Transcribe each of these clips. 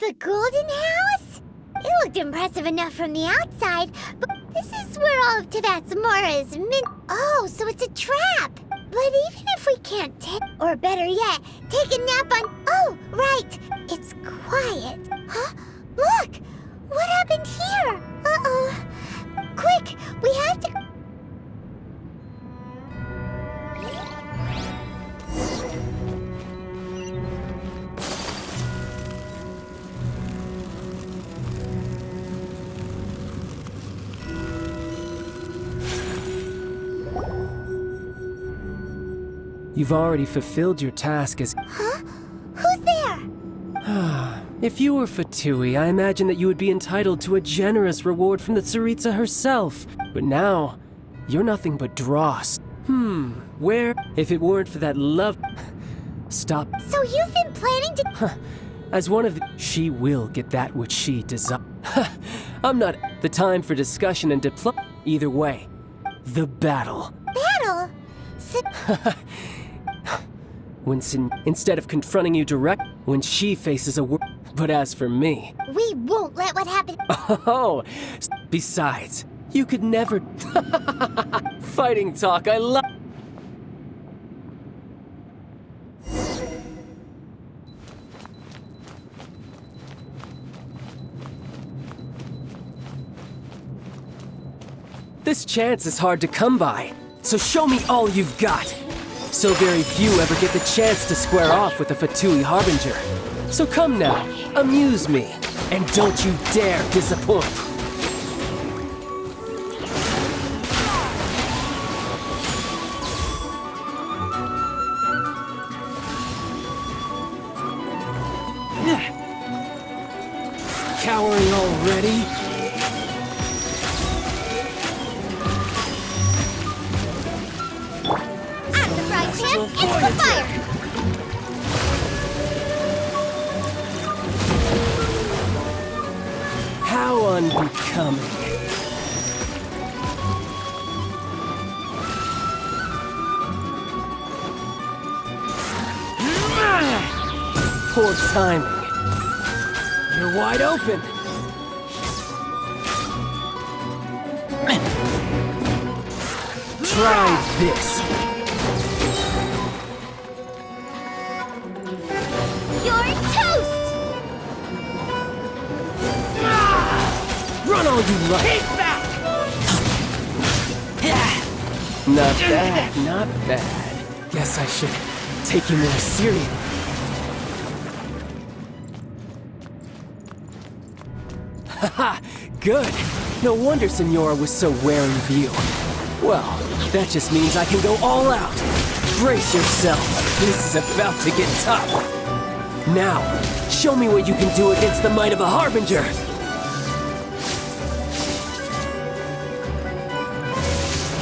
The golden house? It looked impressive enough from the outside, but this is where all of Tevatsumura's Oh, so it's a trap! But even if we can't or better yet, take a nap on... Oh, right! It's quiet. Huh? Look! What happened here? Uh-oh. Quick! We have to... You've already fulfilled your task as... Huh? Who's there? If you were Fatui, I imagine that you would be entitled to a generous reward from the Tsaritsa herself. But now, you're nothing but dross. Where? If it weren't for that love... Stop. So you've been planning to... As one of the... She will get that which she desires. I'm not... The time for discussion and Either way, the battle. Battle? Instead of confronting you when she faces a But as for me... We won't let what happened... Oh! Besides, you could never... Fighting talk, I love... This chance is hard to come by, so show me all you've got. So very few ever get the chance to square off with a Fatui Harbinger. So come now, amuse me, and don't you dare disappoint. Cowering already? Into the fire! How unbecoming. Poor timing. You're wide open. Try this. Run all you like! Keep back! Not bad, not bad. Guess I should take you more seriously. Haha, good. No wonder Senora was so wary of you. Well, that just means I can go all out. Brace yourself. This is about to get tough. Now, show me what you can do against the might of a Harbinger.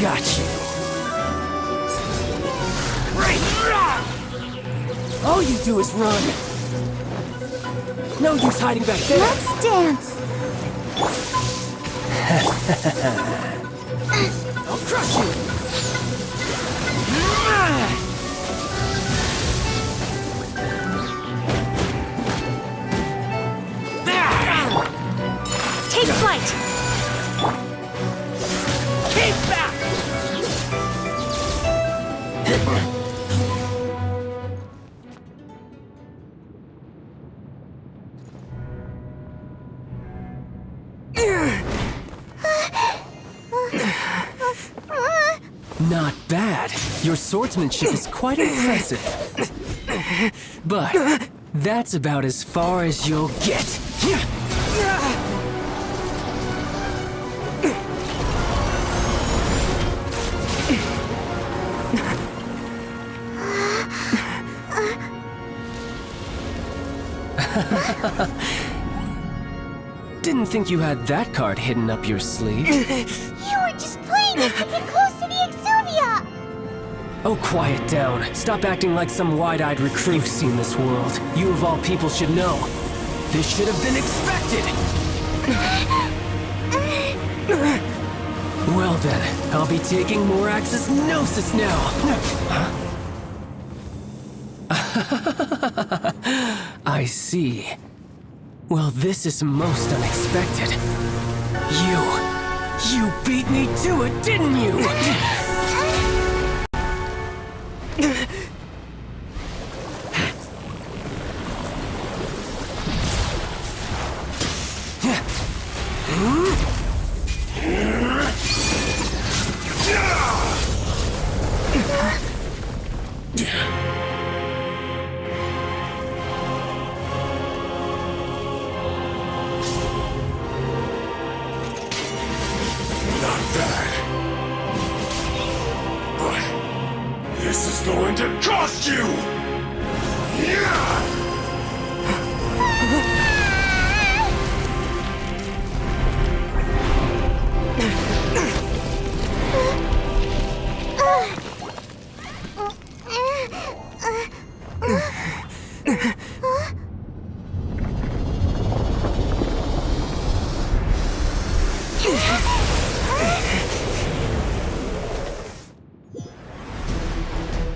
Got you. All you do is run. No use hiding back there. Let's dance. I'll crush you. Take flight. Keep back. Not bad. Your swordsmanship is quite impressive. But that's about as far as you'll get. Didn't think you had that card hidden up your sleeve. You were just playing us to get close to the Exuvia! Oh, quiet down. Stop acting like some wide-eyed recruit. You've seen this world. You of all people should know. This should have been expected! Well then, I'll be taking Morax's Gnosis now! I see. Well, this is most unexpected. You beat me to it, didn't you? This is going to cost you!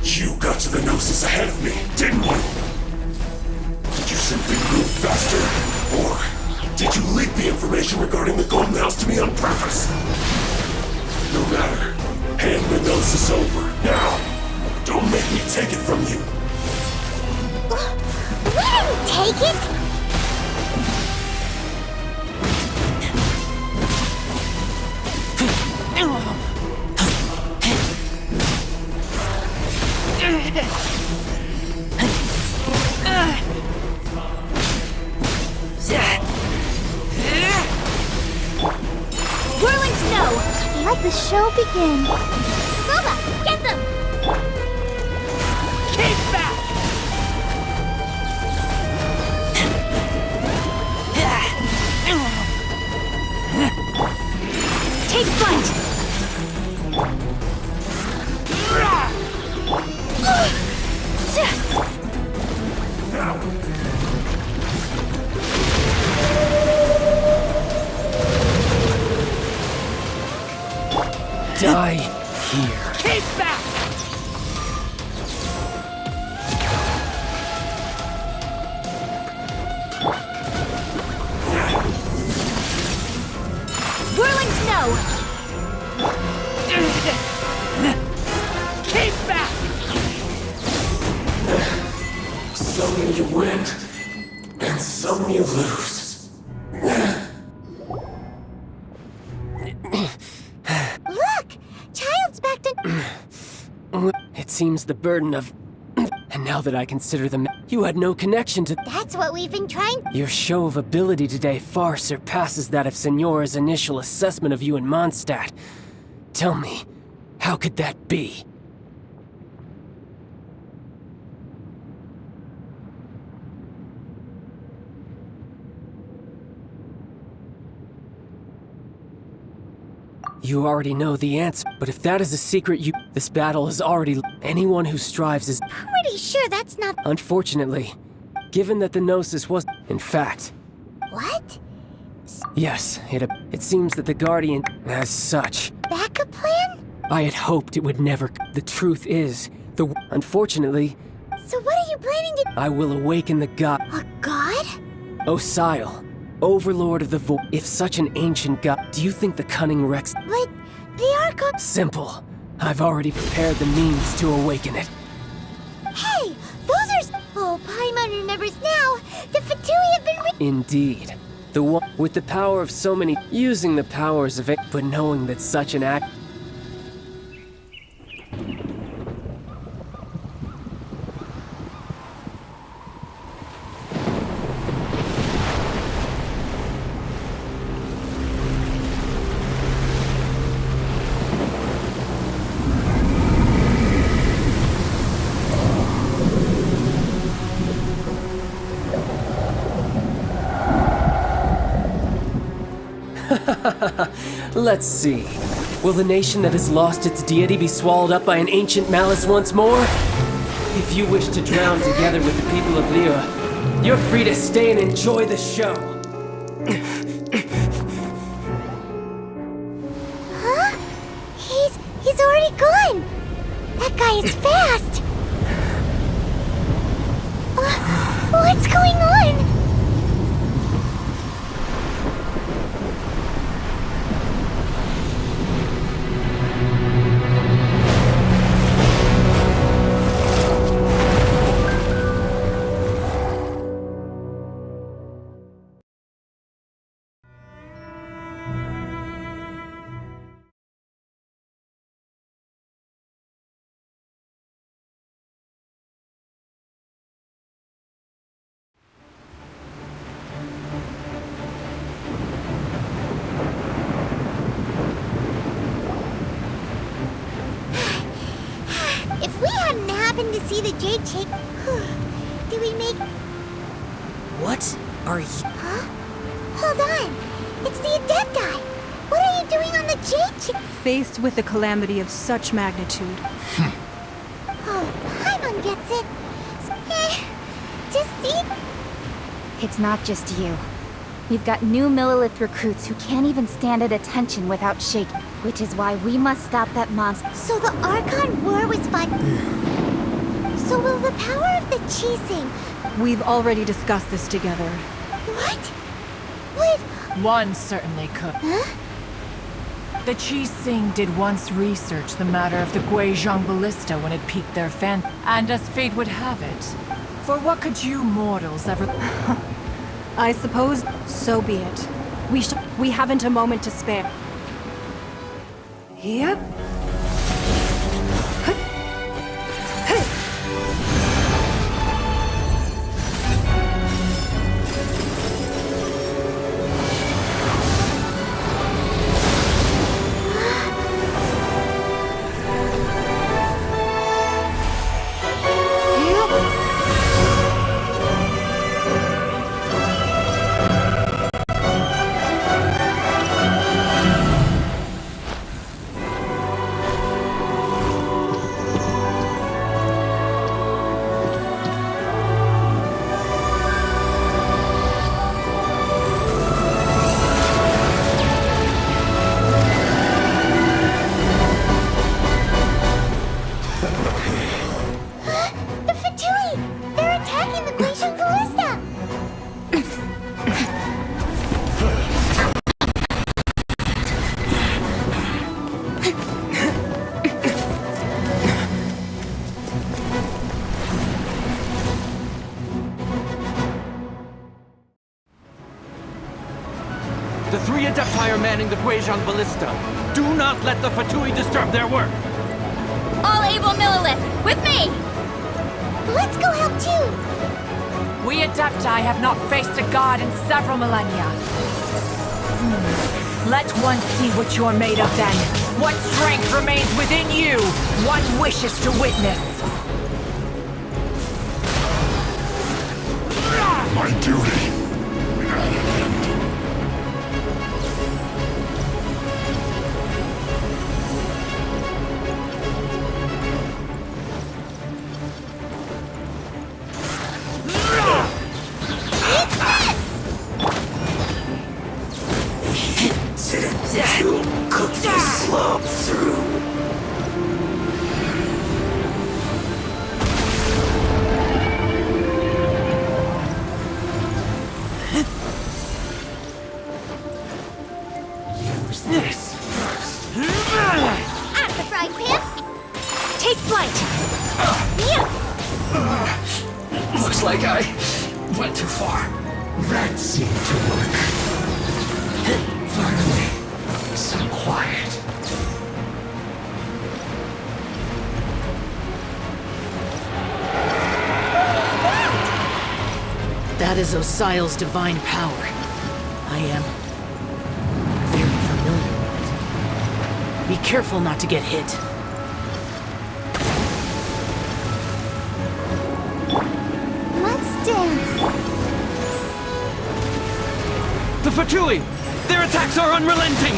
You got to the Gnosis ahead of me, didn't you? Did you simply move faster? Or did you leak the information regarding the Golden House to me on purpose? No matter. Hand the Gnosis over, now! Don't make me take it from you! We didn't take it! Whirling snow! Let the show begin. Boba, get them! Keep back! Take flight! Die here. Keep back! Whirling snow! Keep back! Some you win, and some you lose. Look! Child's back to... It seems the burden of... And now that I consider them, you had no connection to... That's what we've been trying... Your show of ability today far surpasses that of Senora's initial assessment of you in Mondstadt. Tell me, how could that be? You already know the answer, but if that is a secret this battle is already... Anyone who strives is... Pretty sure that's not... Unfortunately, given that the Gnosis was... In fact, What? yes, it seems that the Guardian... As such, Backup plan? I had hoped it would never... The truth is, Unfortunately, So what are you planning to... I will awaken the god... A god? Osile, Overlord of the Void. If such an ancient god... Do you think the cunning Rex... But the Archon... Simple. I've already prepared the means to awaken it. Hey! Those are... Oh, Paimon remembers now! The Fatui have been... Indeed. The one... With the power of so many... Using the powers of it... But knowing that such an act... Let's see. Will the nation that has lost its deity be swallowed up by an ancient malice once more? If you wish to drown together with the people of liyue, you're free to stay and enjoy the show. Huh? He's already gone! That guy is fast! What's going on? happened to see the jade chick. Did we make... What are you... Huh? Hold on! It's the Adepti! What are you doing on the jade chick? Faced with a calamity of such magnitude, Oh, Paimon gets it. Just see... It's not just you. We've got new Millilith recruits who can't even stand at attention without shaking, which is why we must stop that monster. So the Archon War was fun. So will the power of the Chi Sing... we've already discussed this together. What? Would... One certainly could. Huh? The Chi Sing did once research the matter of the Guizhong Ballista when it piqued their fan, and as fate would have it, for what could you mortals ever... I suppose so be it. We haven't a moment to spare. Yep. The Fatui! They're attacking the Guizhong Ballista! The three Adepti are manning the Guizhong Ballista. Do not let the Fatui disturb their work. All able Millilith, with me! Let's go help too! We Adepti have not faced a god in several millennia. Let one see what you're made of then. What strength remains within you, one wishes to witness. My duty. At an end. Cook this slop through. Use this first. At the frying pan! Take flight! Looks like I went too far. That seemed to work. Finally, some quiet. That is Osial's divine power. I am very familiar with it. Be careful not to get hit. Let's dance! The Fatui! Their attacks are unrelenting!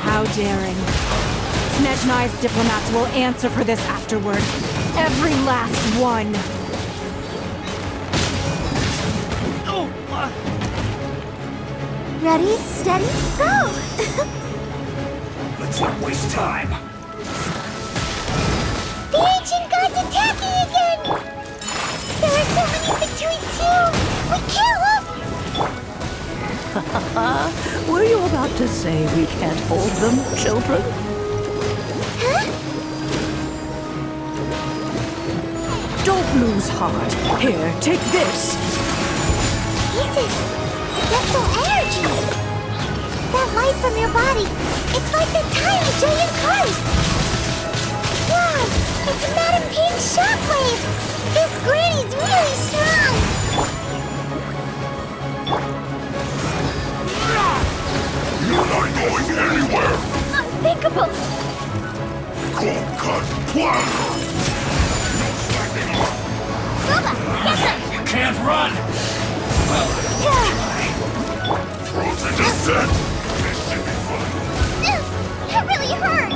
How daring. Snezhnai's diplomats will answer for this afterward. Every last one. Ready, steady, go! Let's not waste time. The ancient god's attacking again! There are so many Fatui too! We can't look! Were you about to say we can't hold them, children? Huh? Don't lose heart. Here, take this. This is dental energy! That light from your body, it's like the tiny giant Christ! Wow! It's Madam Pain's shockwave! This granny's really strong! You're not going anywhere. Unthinkable! Cold cut plan. run! Well, frozen descent! This should be fun. It really hurt!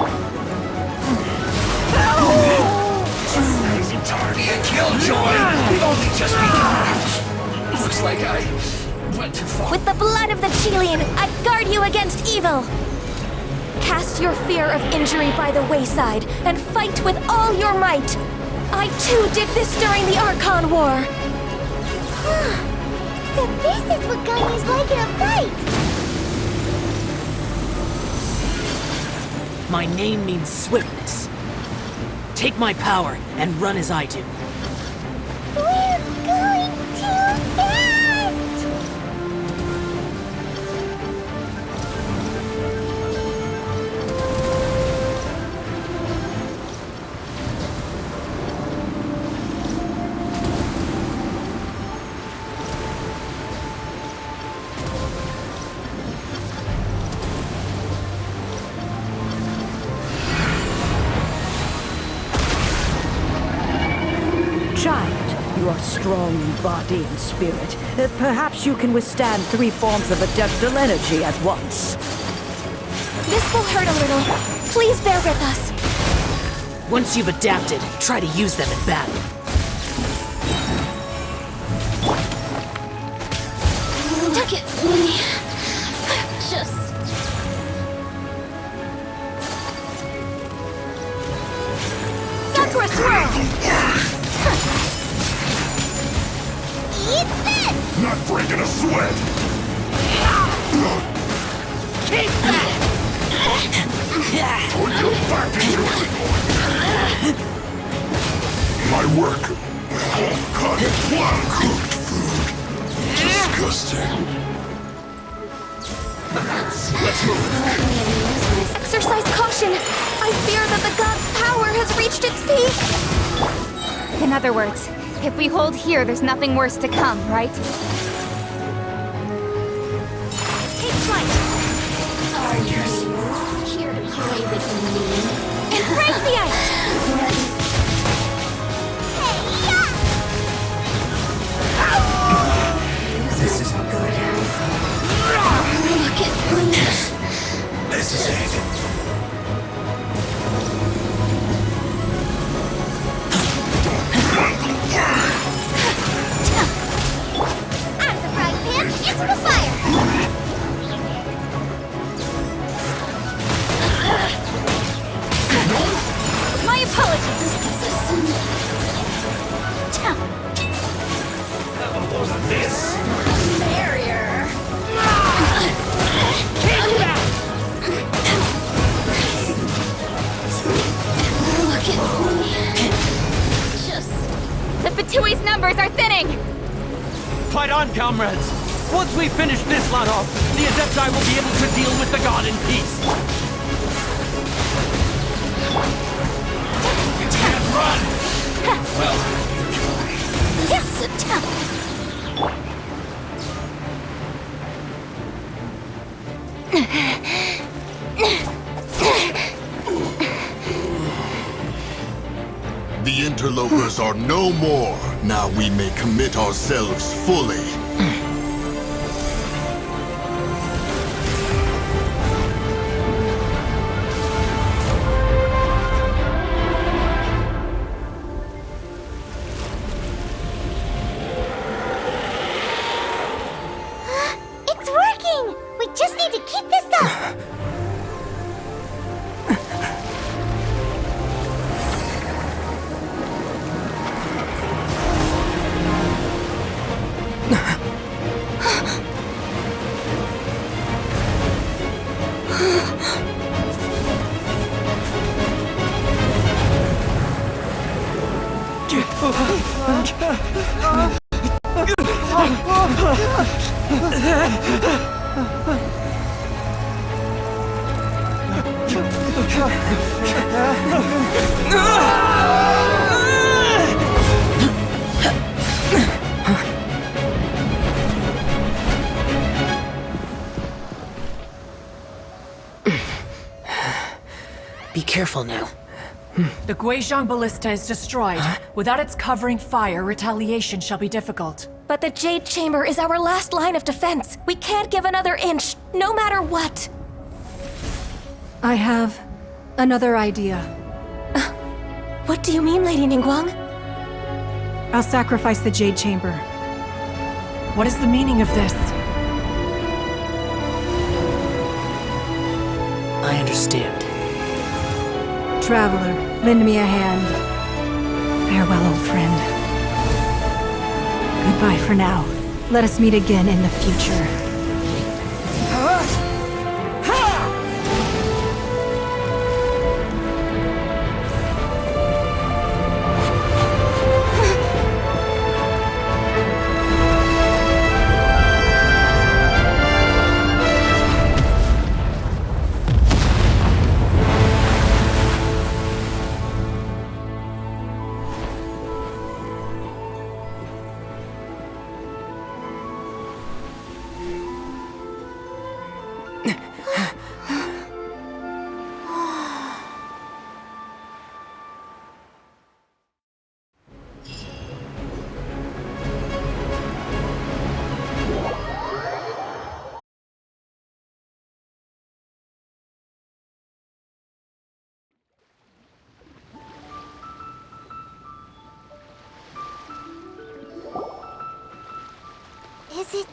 Isn't time. Killjoy! We've only just begun. Looks like I went too far. With the blood of the Chelian, I guard you against evil! Cast your fear of injury by the wayside, and fight with all your might! I too did this during the Archon War! So this is what Gaiu's like in a fight! My name means swiftness. Take my power and run as I do. We're going too fast! Child, you are strong in body and spirit. Perhaps you can withstand 3 forms of adeptal energy at once. This will hurt a little. Please bear with us. Once you've adapted, try to use them in battle. Look at me. Just... Sakura Swirl! Eat this! Not breaking a sweat! Keep that! Put your back into it! My work. Home-cut, well-cooked food. Disgusting. Let's move. Exercise caution! I fear that the god's power has reached its peak! In other words, if we hold here, there's nothing worse to come, right? Take flight! Are you here to play with me? Embrace the ice! This isn't good. Look at me. This is it. Out of the frying pan, into the fire! My apologies! This. Barrier! Look at me. Just... The Fatui's numbers are thinning! Fight on, comrades! Once we finish this lot off, the Adepti will be able to deal with the god in peace. You can't run! Well, the interlopers are no more. Now we may commit ourselves fully. It's working! We just need to keep this up! Be careful now. The Guizhong Ballista is destroyed. Without its covering fire, retaliation shall be difficult. But the Jade Chamber is our last line of defense. We can't give another inch, no matter what. I have another idea. What do you mean, Lady Ningguang? I'll sacrifice the Jade Chamber. What is the meaning of this? I understand. Traveler, lend me a hand. Farewell, old friend. Goodbye for now. Let us meet again in the future. Is it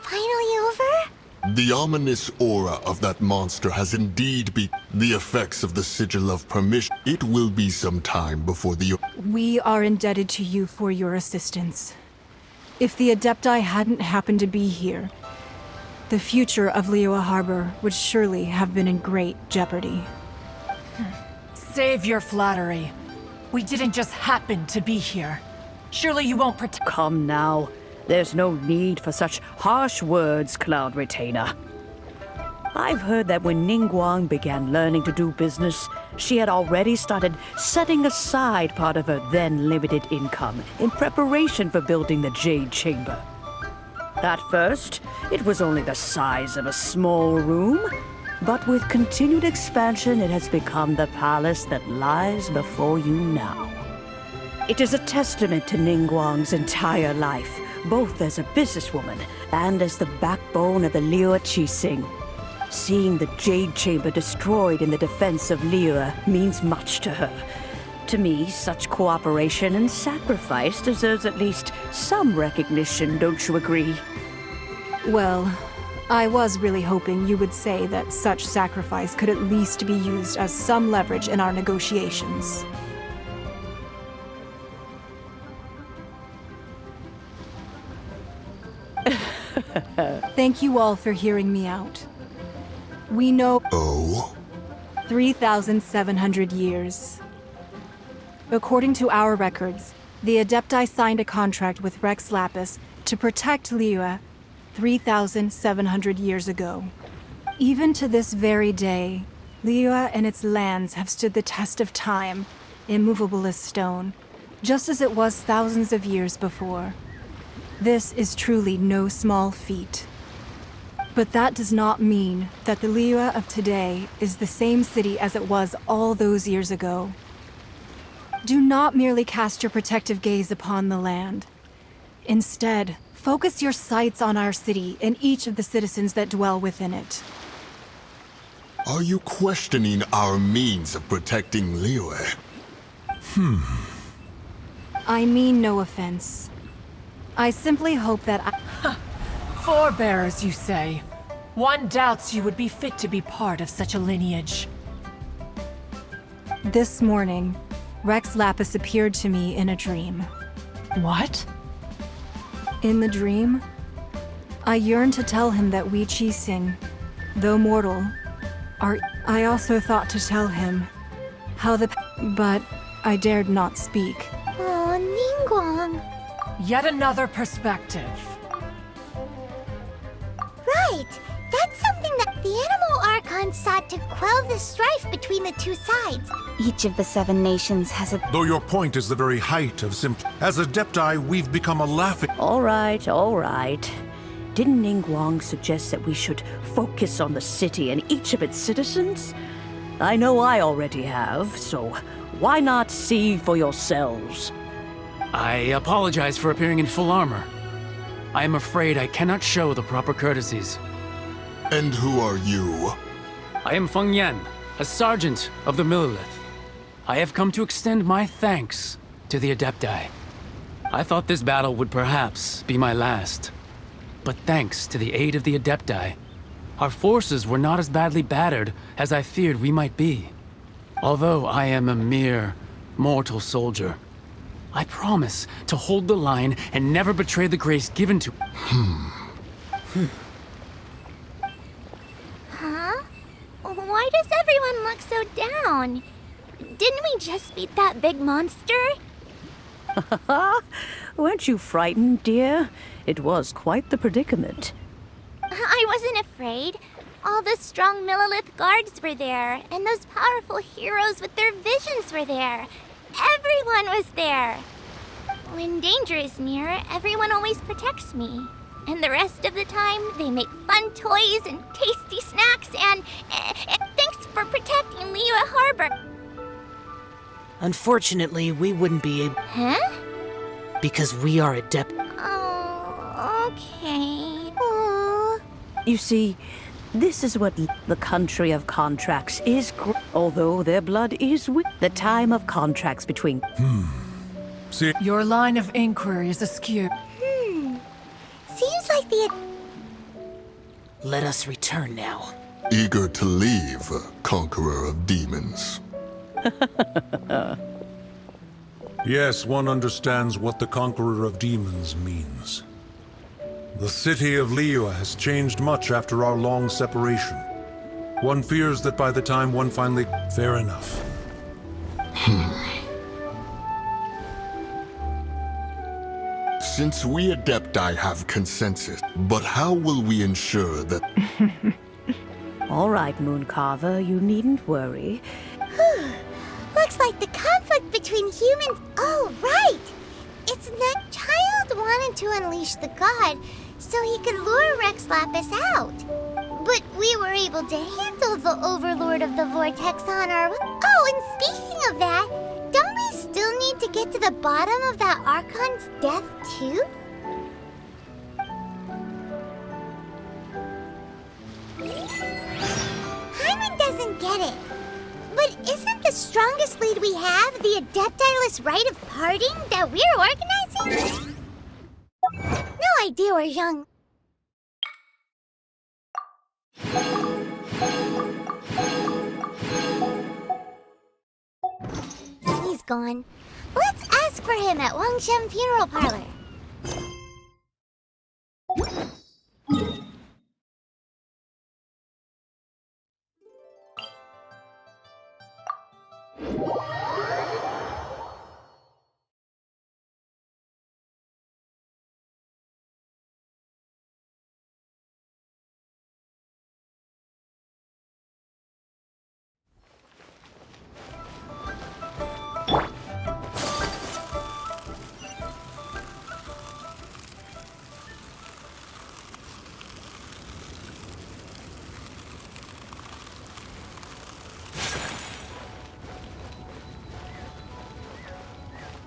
finally over? The ominous aura of that monster has indeed been the effects of the Sigil of Permission. It will be some time before the... We are indebted to you for your assistance. If the Adepti hadn't happened to be here, the future of liyue Harbor would surely have been in great jeopardy. Save your flattery. We didn't just happen to be here. Surely you won't pretend. Come now. There's no need for such harsh words, Cloud Retainer. I've heard that when Ningguang began learning to do business, she had already started setting aside part of her then limited income in preparation for building the Jade Chamber. At first, it was only the size of a small room, but with continued expansion, it has become the palace that lies before you now. It is a testament to Ningguang's entire life, both as a businesswoman and as the backbone of the Liyue Qixing. Seeing the Jade Chamber destroyed in the defense of Liyue means much to her. To me, such cooperation and sacrifice deserves at least some recognition, don't you agree? Well, I was really hoping you would say that such sacrifice could at least be used as some leverage in our negotiations. Thank you all for hearing me out. We know... Oh? 3,700 years. According to our records, the Adepti signed a contract with Rex Lapis to protect Liyue 3,700 years ago. Even to this very day, Liyue and its lands have stood the test of time, immovable as stone, just as it was thousands of years before. This is truly no small feat. But that does not mean that the Liyue of today is the same city as it was all those years ago. Do not merely cast your protective gaze upon the land. Instead, focus your sights on our city and each of the citizens that dwell within it. Are you questioning our means of protecting Liyue? I mean no offense. I simply hope that Forebears, you say? One doubts you would be fit to be part of such a lineage. This morning, Rex Lapis appeared to me in a dream. What? In the dream, I yearned to tell him that we Qixing, though mortal, are... I also thought to tell him how the... But I dared not speak. Oh, Ningguang. Yet another perspective. Right. That's something that the animal archon sought to quell the strife between the two sides. Each of the 7 nations has a... Though your point is the very height of as Adepti, we've become a laughing... All right, all right. Didn't Ningguang suggest that we should focus on the city and each of its citizens? I know I already have, so Why not see for yourselves? I apologize for appearing in full armor. I am afraid I cannot show the proper courtesies. And who are you? I am Feng Yan, a sergeant of the Millilith. I have come to extend my thanks to the Adepti. I thought this battle would perhaps be my last. But thanks to the aid of the Adepti, our forces were not as badly battered as I feared we might be. Although I am a mere mortal soldier, I promise to hold the line and never betray the grace given to... Huh? Why does everyone look so down? Didn't we just beat that big monster? Weren't you frightened, dear? It was quite the predicament. I wasn't afraid. All the strong Millilith guards were there, and those powerful heroes with their visions were there. Everyone was there. When danger is near, everyone always protects me. And the rest of the time, they make fun toys and tasty snacks and thanks for protecting liyue Harbor. Unfortunately, we wouldn't be able... Huh? Because we are adept... Oh, okay. Oh. You see, this is what the country of contracts is. Although their blood is with the time of contracts between... See, Your line of inquiry is askew. Seems like the... Let us return now. Eager to leave, conqueror of demons. yes, one understands what the Conqueror of Demons means. The city of Liyue has changed much after our long separation. One fears that by the time one finally... Fair enough. Since we Adepti have consensus, but how will we ensure that... All right, Mooncarver, you needn't worry. Looks like the conflict between humans... Oh, right! It's that child wanted to unleash the god so he could lure Rex Lapis out. But we were able to handle the Overlord of the Vortex on our... Oh, and speaking of that, don't we still need to get to the bottom of that Archon's death, too? Hyman doesn't get it. But isn't the strongest lead we have the Adepti-less rite of parting that we're organizing? No idea where Zhang... He's gone. Let's ask for him at Wangshen Funeral Parlor.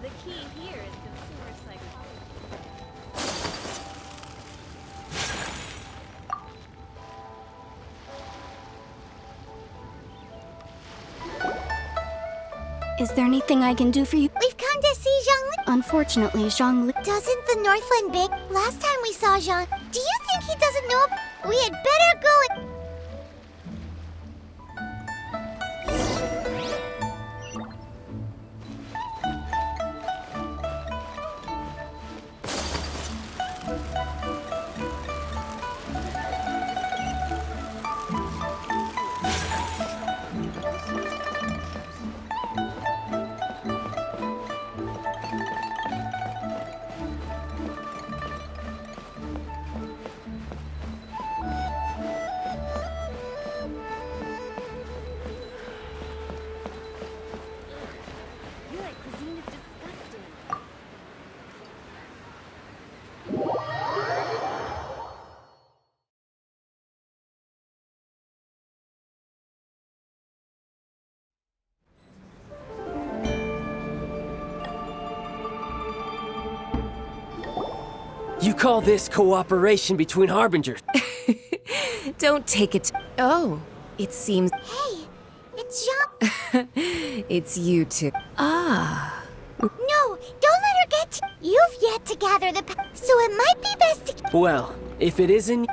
The key here is consumer psychology. Is there anything I can do for you? We've come to see Zhang. Unfortunately, Zhang... Doesn't the Northland big? Last time we saw Zhang, do you think he doesn't know? We had better go and... You call this cooperation between Harbingers? Don't take it. Oh, it seems. Hey, it's Jean. It's you two. Ah. No, don't let her get to. You've yet to gather the so it might be best to. Well, if it isn't...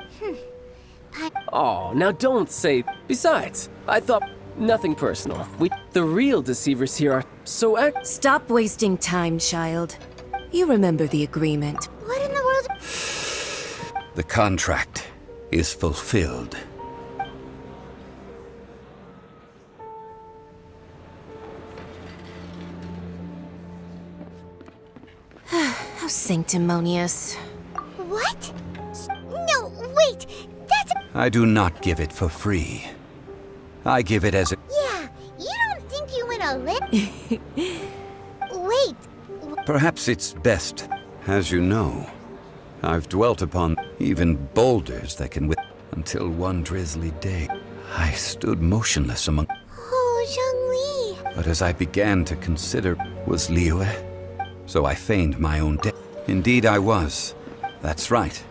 Oh, now don't say... Besides, I thought... Nothing personal. The real deceivers here are so Stop wasting time, child. You remember the agreement. What in the world? The contract is fulfilled. How sanctimonious. What? No, wait. That's. I do not give it for free. I give it as a... Yeah, you don't think you win a lip? Wait. Perhaps it's best. As you know, I've dwelt upon even boulders that can until one drizzly day, I stood motionless among... Oh, Zhongli. But as I began to consider, was liyue? So I feigned my own death. Indeed I was. That's right.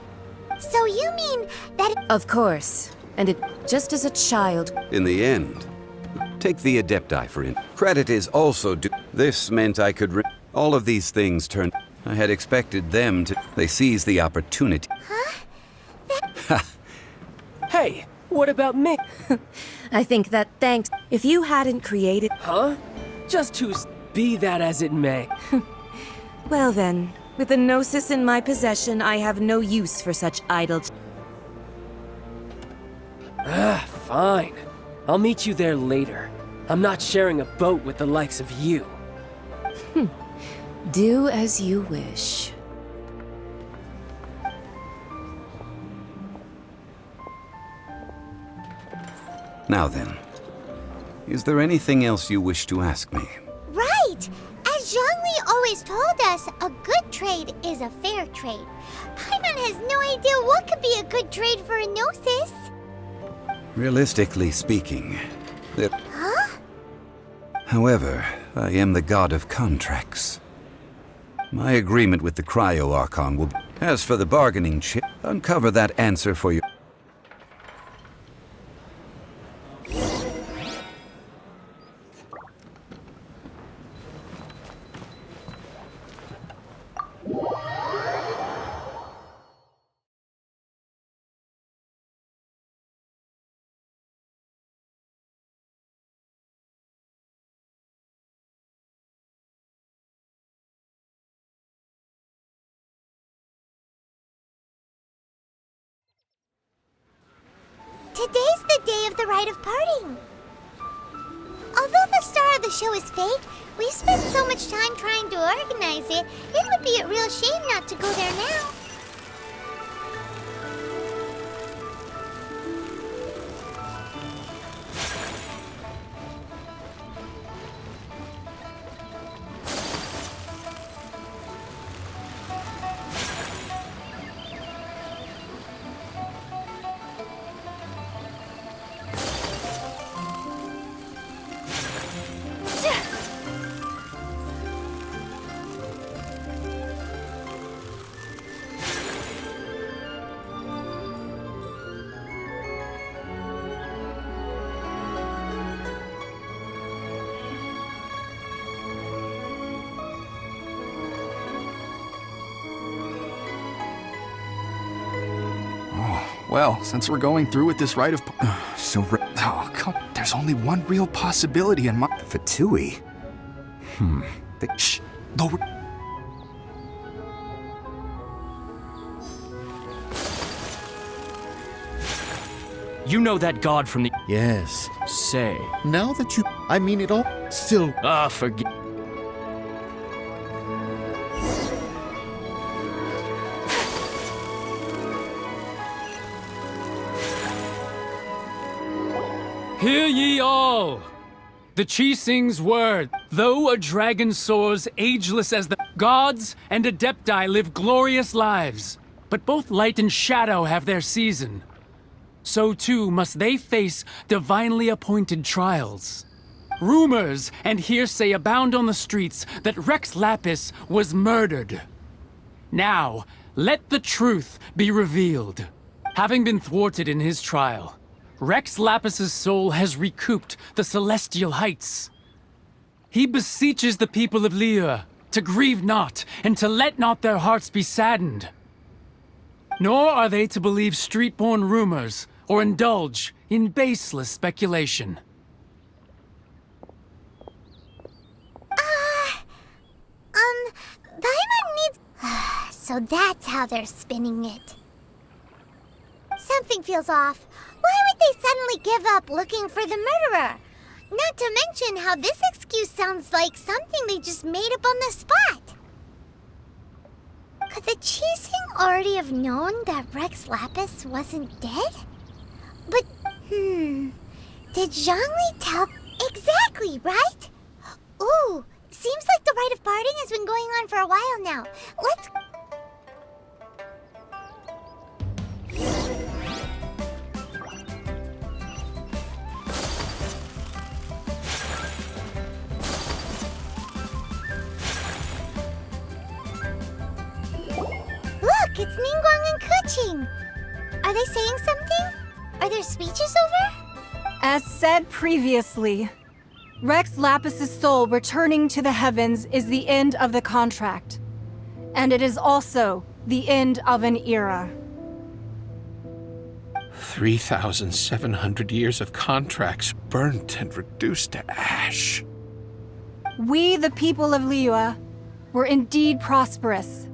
So you mean that... Of course. And it just as a child. In the end, take the Adepti for it. Credit is also due. This meant I could... All of these things turned... I had expected them to... They seized the opportunity. Huh? Hey, what about me? I think that thanks... If you hadn't created... Huh? Just to be that as it may. Well then, with the Gnosis in my possession, I have no use for such idle... Fine. I'll meet you there later. I'm not sharing a boat with the likes of you. Do as you wish. Now then, is there anything else you wish to ask me? Right! As Zhongli always told us, a good trade is a fair trade. Paimon has no idea what could be a good trade for a Gnosis. Realistically speaking, Huh? However, I am the god of contracts. My agreement with the cryo-archon will... As for the bargaining chip, uncover that answer for you. Today's the day of the rite of parting. Although the star of the show is fake, we've spent so much time trying to organize it, it would be a real shame not to go there now. Well, since we're going through with this rite of... Oh, come... There's only one real possibility in my... Fatui? Shh! Lower... You know that god from the... Yes. Say. Now that you... I mean it all... Still... Forget... Hear ye all! The Chi Sing's word. Though a dragon soars ageless as the gods and Adepti live glorious lives, but both light and shadow have their season. So too must they face divinely appointed trials. Rumors and hearsay abound on the streets that Rex Lapis was murdered. Now, Let the truth be revealed. Having been thwarted in his trial, Rex Lapis's soul has recouped the celestial heights. He beseeches the people of liyue to grieve not, and to let not their hearts be saddened. Nor are they to believe street-born rumors, or indulge in baseless speculation. Paimon needs... So that's how they're spinning it. Something feels off. Why would they suddenly give up looking for the murderer? Not to mention how this excuse sounds like something they just made up on the spot. Could the Qixing already have known that Rex Lapis wasn't dead? But, did Zhongli tell... Exactly, right? Ooh, seems like the rite of parting has been going on for a while now. Let's... Look, it's Ningguang and Keqing. Are they saying something? Are their speeches over? As said previously, Rex Lapis's soul returning to the heavens is the end of the contract. And it is also the end of an era. 3,700 years of contracts burnt and reduced to ash. We, the people of liyue, were indeed prosperous.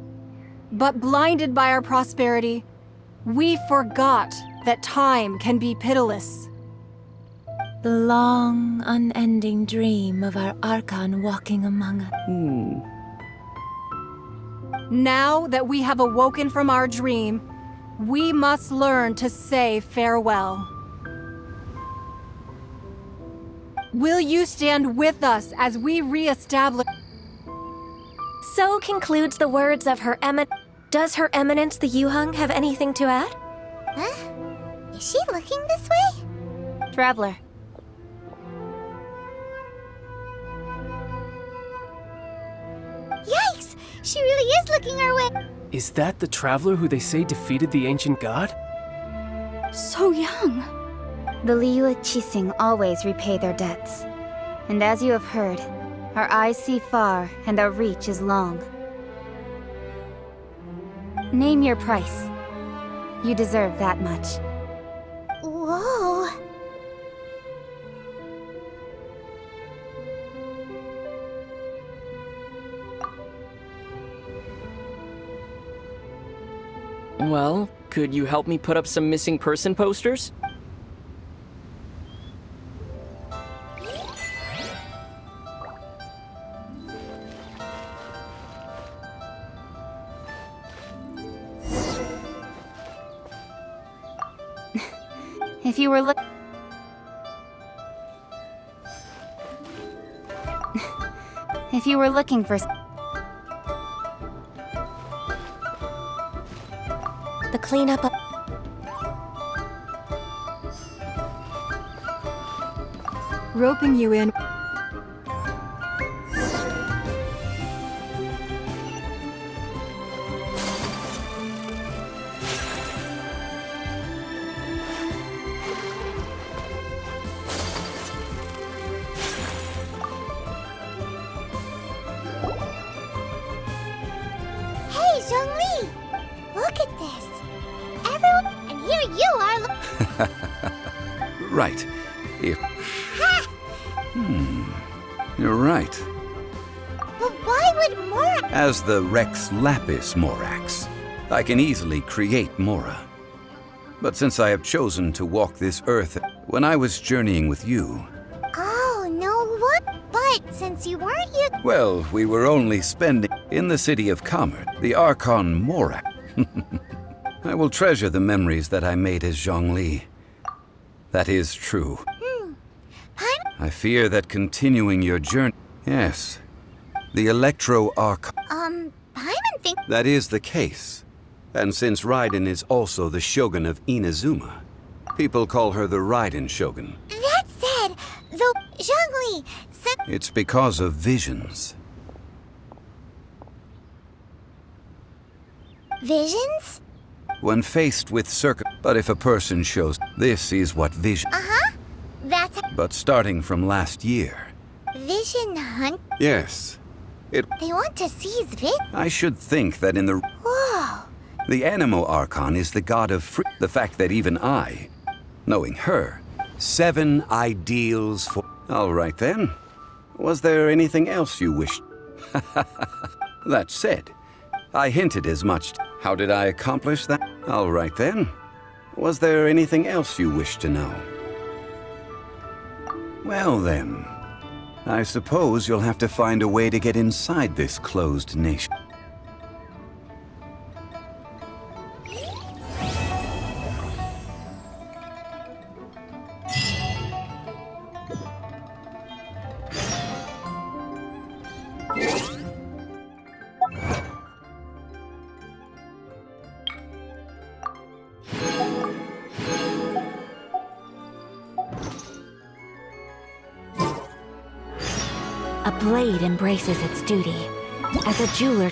But blinded by our prosperity, we forgot that time can be pitiless. The long, unending dream of our archon walking among us. Now that we have awoken from our dream, we must learn to say farewell. Will you stand with us as we re-establish... So concludes the words of Her Eminence. Does Her Eminence the Yuheng have anything to add? Huh? Is she looking this way? Traveler. Yikes! She really is looking our way. Is that the traveler who they say defeated the ancient god? So young. The liyue Qixing always repay their debts. And as you have heard, our eyes see far and our reach is long. Name your price. You deserve that much. Whoa. Well, could you help me put up some missing person posters? If you were If you were looking for... The cleanup of... Roping you in... Hey, Zhongli! Look at this. Everyone... And here you are... Right. If... Ha! You're right. But why would Mora... As the Rex Lapis Morax, I can easily create Mora. But since I have chosen to walk this earth, when I was journeying with you... Oh, no what? But since you weren't here... Well, we were only spending in the city of Kamert, the archon Morax. I will treasure the memories that I made as Zhongli. That is true. I fear that continuing your journey... Yes. The Electro-Archon... Paimon think... That is the case. And since Raiden is also the Shogun of Inazuma, people call her the Raiden Shogun. That said, though Zhongli... It's because of visions. Visions? When faced with but if a person shows, this is what vision. Uh-huh. That's But starting from last year. vision hunt. Yes. It. They want to seize I should think that in the. Whoa. The Animo Archon is the god of the fact that even I, knowing her, 7 ideals for. All right then. Was there anything else you wished? That said, I hinted as much. How did I accomplish that? All right then. Was there anything else you wished to know? Well then, I suppose you'll have to find a way to get inside this closed nation. A blade embraces its duty. As a jeweler